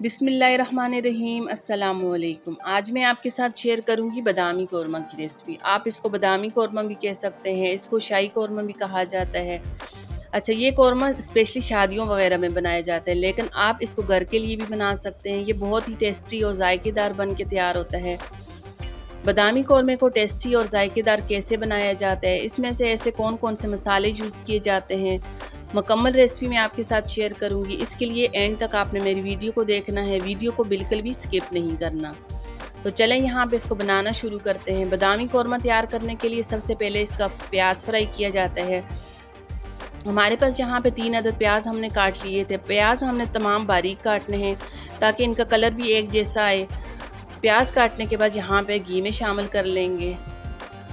बिस्मिल्लाहिर्रहमानिर्रहीम। अस्सलामुअलैकुम। आज मैं आपके साथ शेयर करूंगी बादामी कौरमा की रेसिपी। आप इसको बादामी कौरमा भी कह सकते हैं, इसको शाही कौरमा भी कहा जाता है। अच्छा, ये कौरमा स्पेशली शादियों वगैरह में बनाया जाता है, लेकिन आप इसको घर के लिए भी बना सकते हैं। ये बहुत ही टेस्टी और जायकेदार बन के तैयार होता है। बादामी कौरमे को टेस्टी और जायकेदार कैसे बनाया जाता है, इसमें से ऐसे कौन कौन से मसाले यूज़ किए जाते हैं, मुकम्मल रेसिपी मैं आपके साथ शेयर करूंगी। इसके लिए एंड तक आपने मेरी वीडियो को देखना है, वीडियो को बिल्कुल भी स्किप नहीं करना। तो चलें यहाँ पे इसको बनाना शुरू करते हैं। बादामी कौरमा तैयार करने के लिए सबसे पहले इसका प्याज फ्राई किया जाता है। हमारे पास यहाँ पे 3 अदद प्याज हमने काट लिए थे। प्याज हमने तमाम बारीक काटने हैं ताकि इनका कलर भी एक जैसा आए। प्याज काटने के बाद यहाँ पे घी में शामिल कर लेंगे।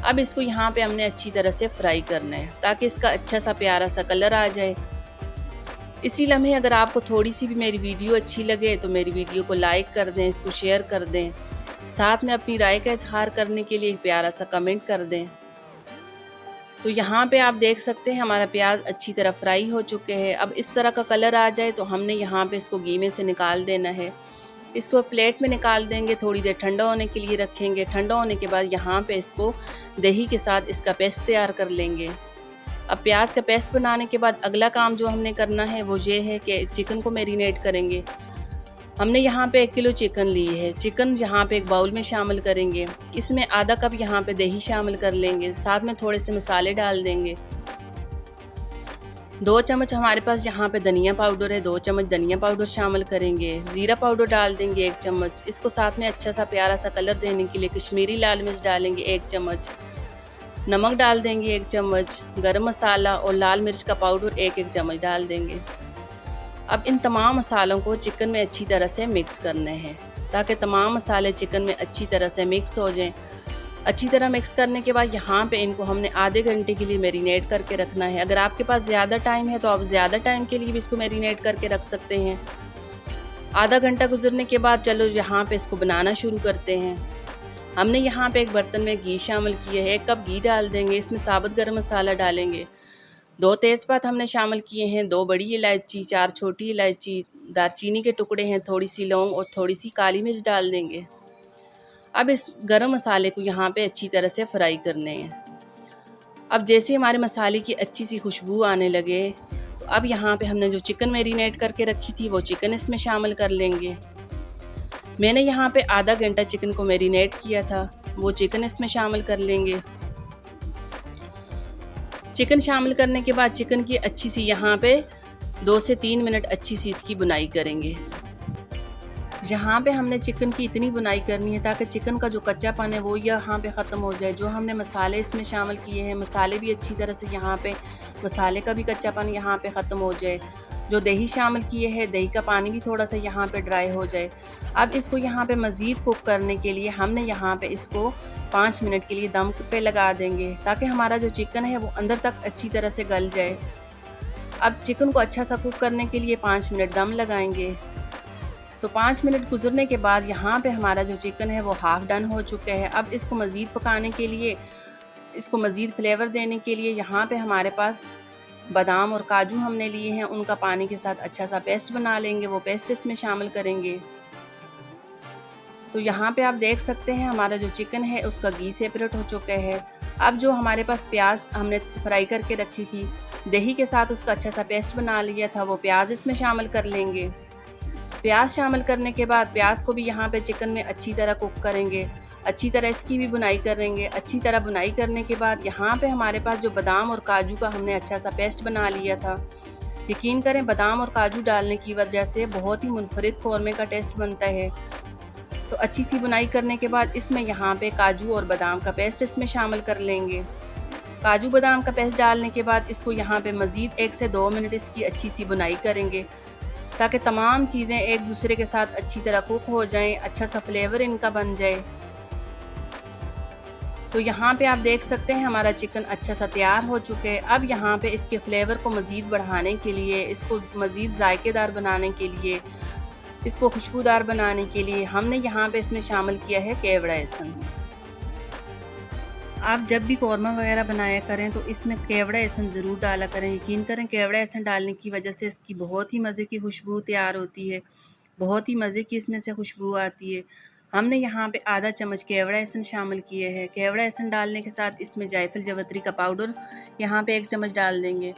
अब इसको यहाँ पे हमने अच्छी तरह से फ्राई करना है ताकि इसका अच्छा सा प्यारा सा कलर आ जाए। इसी लम्हे अगर आपको थोड़ी सी भी मेरी वीडियो अच्छी लगे तो मेरी वीडियो को लाइक कर दें, इसको शेयर कर दें, साथ में अपनी राय का इजहार करने के लिए एक प्यारा सा कमेंट कर दें। तो यहाँ पे आप देख सकते हैं हमारा प्याज अच्छी तरह फ्राई हो चुके हैं। अब इस तरह का कलर आ जाए तो हमने यहाँ पे इसको घी में से निकाल देना है। इसको प्लेट में निकाल देंगे, थोड़ी देर ठंडा होने के लिए रखेंगे। ठंडा होने के बाद यहाँ पे इसको दही के साथ इसका पेस्ट तैयार कर लेंगे। अब प्याज का पेस्ट बनाने के बाद अगला काम जो हमने करना है वो ये है कि चिकन को मैरिनेट करेंगे। हमने यहाँ पे 1 किलो चिकन ली है। चिकन यहाँ पे एक बाउल में शामिल करेंगे। इसमें आधा कप यहाँ पे दही शामिल कर लेंगे, साथ में थोड़े से मसाले डाल देंगे। 2 चम्मच हमारे पास यहाँ पे धनिया पाउडर है, 2 चम्मच धनिया पाउडर शामिल करेंगे। ज़ीरा पाउडर डाल देंगे 1 चम्मच। इसको साथ में अच्छा सा प्यारा सा कलर देने के लिए कश्मीरी लाल मिर्च डालेंगे 1 चम्मच। नमक डाल देंगे 1 चम्मच। गरम मसाला और लाल मिर्च का पाउडर 1-1 चम्मच डाल देंगे। अब इन तमाम मसालों को चिकन में अच्छी तरह से मिक्स करने हैं ताकि तमाम मसाले चिकन में अच्छी तरह से मिक्स हो जाएं। अच्छी तरह मिक्स करने के बाद यहाँ पे इनको हमने आधे घंटे के लिए मैरिनेट करके रखना है। अगर आपके पास ज़्यादा टाइम है तो आप ज़्यादा टाइम के लिए भी इसको मैरिनेट करके रख सकते हैं। आधा घंटा गुजरने के बाद चलो यहाँ पे इसको बनाना शुरू करते हैं। हमने यहाँ पे एक बर्तन में घी शामिल किया है, 1 कप घी डाल देंगे। इसमें साबुत गरम मसाला डालेंगे। 2 तेज़पात हमने शामिल किए हैं, 2 बड़ी इलायची, 4 छोटी इलायची, दारचीनी के टुकड़े हैं, थोड़ी सी लौंग और थोड़ी सी काली मिर्च डाल देंगे। अब इस गरम मसाले को यहाँ पे अच्छी तरह से फ्राई करने हैं। अब जैसे हमारे मसाले की अच्छी सी खुशबू आने लगे तो अब यहाँ पे हमने जो चिकन मैरिनेट करके रखी थी वो चिकन इसमें शामिल कर लेंगे। मैंने यहाँ पे आधा घंटा चिकन को मैरिनेट किया था, वो चिकन इसमें शामिल कर लेंगे। चिकन शामिल करने के बाद चिकन की अच्छी सी यहाँ पे 2 से 3 मिनट अच्छी सी इसकी बुनाई करेंगे। यहाँ पे हमने चिकन की इतनी बुनाई करनी है ताकि चिकन का जो कच्चापन है वो यहाँ पे ख़त्म हो जाए। जो हमने मसाले इसमें शामिल किए हैं, मसाले भी अच्छी तरह से यहाँ पे मसाले का भी कच्चापन यहाँ पे ख़त्म हो जाए। जो दही शामिल किए हैं, दही का पानी भी थोड़ा सा यहाँ पे ड्राई हो जाए। अब इसको यहाँ पे मज़ीद कुक करने के लिए हमने यहाँ पे इसको 5 मिनट के लिए दम पे लगा देंगे ताकि हमारा जो चिकन है वो अंदर तक अच्छी तरह से गल जाए। अब चिकन को अच्छा सा कुक करने के लिए 5 मिनट दम लगाएंगे। तो 5 मिनट गुजरने के बाद यहाँ पे हमारा जो चिकन है वो हाफ़ डन हो चुका है। अब इसको मज़ीद पकाने के लिए, इसको मज़ीद फ्लेवर देने के लिए यहाँ पे हमारे पास बादाम और काजू हमने लिए हैं, उनका पानी के साथ अच्छा सा पेस्ट बना लेंगे। वो पेस्ट इसमें शामिल करेंगे। तो यहाँ पे आप देख सकते हैं हमारा जो चिकन है उसका घी सेपरेट हो चुका है। अब जो हमारे पास प्याज हमने फ्राई करके रखी थी, दही के साथ उसका अच्छा सा पेस्ट बना लिया था, वो प्याज इसमें शामिल कर लेंगे। प्याज शामिल करने के बाद प्याज को भी यहाँ पे चिकन में अच्छी तरह कुक करेंगे। अच्छी तरह इसकी भी बुनाई करेंगे। अच्छी तरह बुनाई करने के बाद यहाँ पे हमारे पास जो बादाम और काजू का हमने अच्छा सा पेस्ट बना लिया था, यकीन करें बादाम और काजू डालने की वजह से बहुत ही मुनफरिद कौरमे का टेस्ट बनता है। तो अच्छी सी बुनाई करने के बाद इसमें यहाँ पे काजू और बादाम का पेस्ट इसमें शामिल कर लेंगे। काजू बादाम का पेस्ट डालने के बाद इसको यहाँ पे मज़ीद 1 से 2 मिनट इसकी अच्छी सी बुनाई करेंगे ताकि तमाम चीज़ें एक दूसरे के साथ अच्छी तरह कुक हो जाएं, अच्छा सा फ्लेवर इनका बन जाए। तो यहाँ पे आप देख सकते हैं हमारा चिकन अच्छा सा तैयार हो चुका है। अब यहाँ पे इसके फ्लेवर को मज़ीद बढ़ाने के लिए, इसको मज़ीद जायकेदार बनाने के लिए, इसको खुशबूदार बनाने के लिए हमने यहाँ पे इसमें शामिल किया है केवड़ा एहसन। आप जब भी कौरमा वगैरह बनाया करें तो इसमें केवड़ा एहसन ज़रूर डाला करें। यकीन करें केवड़ा एहसन डालने की वजह से इसकी बहुत ही मज़े की खुशबू तैयार होती है। बहुत ही मज़े की इसमें से खुशबू आती है। हमने यहाँ पे आधा चम्मच केवड़ा लहसुन शामिल किए हैं। केवड़ा लहसुन डालने के साथ इसमें जायफल जवत्री का पाउडर यहाँ पे 1 चम्मच डाल देंगे।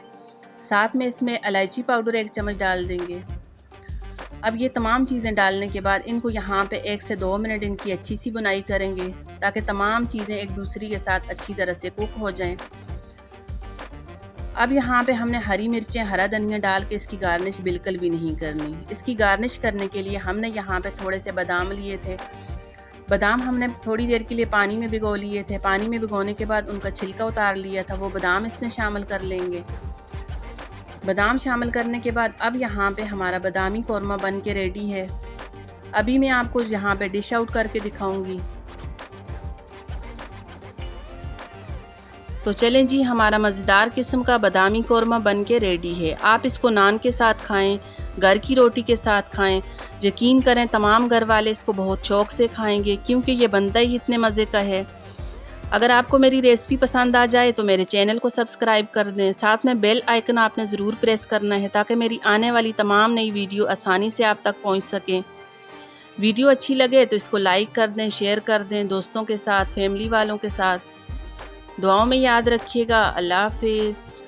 साथ में इसमें इलायची पाउडर 1 चम्मच डाल देंगे। अब ये तमाम चीज़ें डालने के बाद इनको यहाँ पे 1 से 2 मिनट इनकी अच्छी सी बुनाई करेंगे ताकि तमाम चीज़ें एक दूसरी के साथ अच्छी तरह से कुक हो जाएं। अब यहाँ पे हमने हरी मिर्चें, हरा धनिया डाल के इसकी गार्निश बिल्कुल भी नहीं करनी। इसकी गार्निश करने के लिए हमने यहाँ पे थोड़े से बादाम लिए थे। बादाम हमने थोड़ी देर के लिए पानी में भिगो लिए थे। पानी में भिगोने के बाद उनका छिलका उतार लिया था, वो बादाम इसमें शामिल कर लेंगे। बादाम शामिल करने के बाद अब यहाँ पे हमारा बादामी कौरमा बन के रेडी है। अभी मैं आपको यहाँ पे डिश आउट करके दिखाऊंगी। तो चलें जी, हमारा मज़ेदार किस्म का बादामी कौरमा बन के रेडी है। आप इसको नान के साथ खाएं, घर की रोटी के साथ खाएं। यकीन करें तमाम घर वाले इसको बहुत शौक़ से खाएंगे क्योंकि ये बनता ही इतने मज़े का है। अगर आपको मेरी रेसिपी पसंद आ जाए तो मेरे चैनल को सब्सक्राइब कर दें। साथ में बेल आइकन आपने ज़रूर प्रेस करना है ताकि मेरी आने वाली तमाम नई वीडियो आसानी से आप तक पहुंच सकें। वीडियो अच्छी लगे तो इसको लाइक कर दें, शेयर कर दें दोस्तों के साथ, फैमिली वालों के साथ। दुआओं में याद रखिएगा। अल्लाह हाफिज़।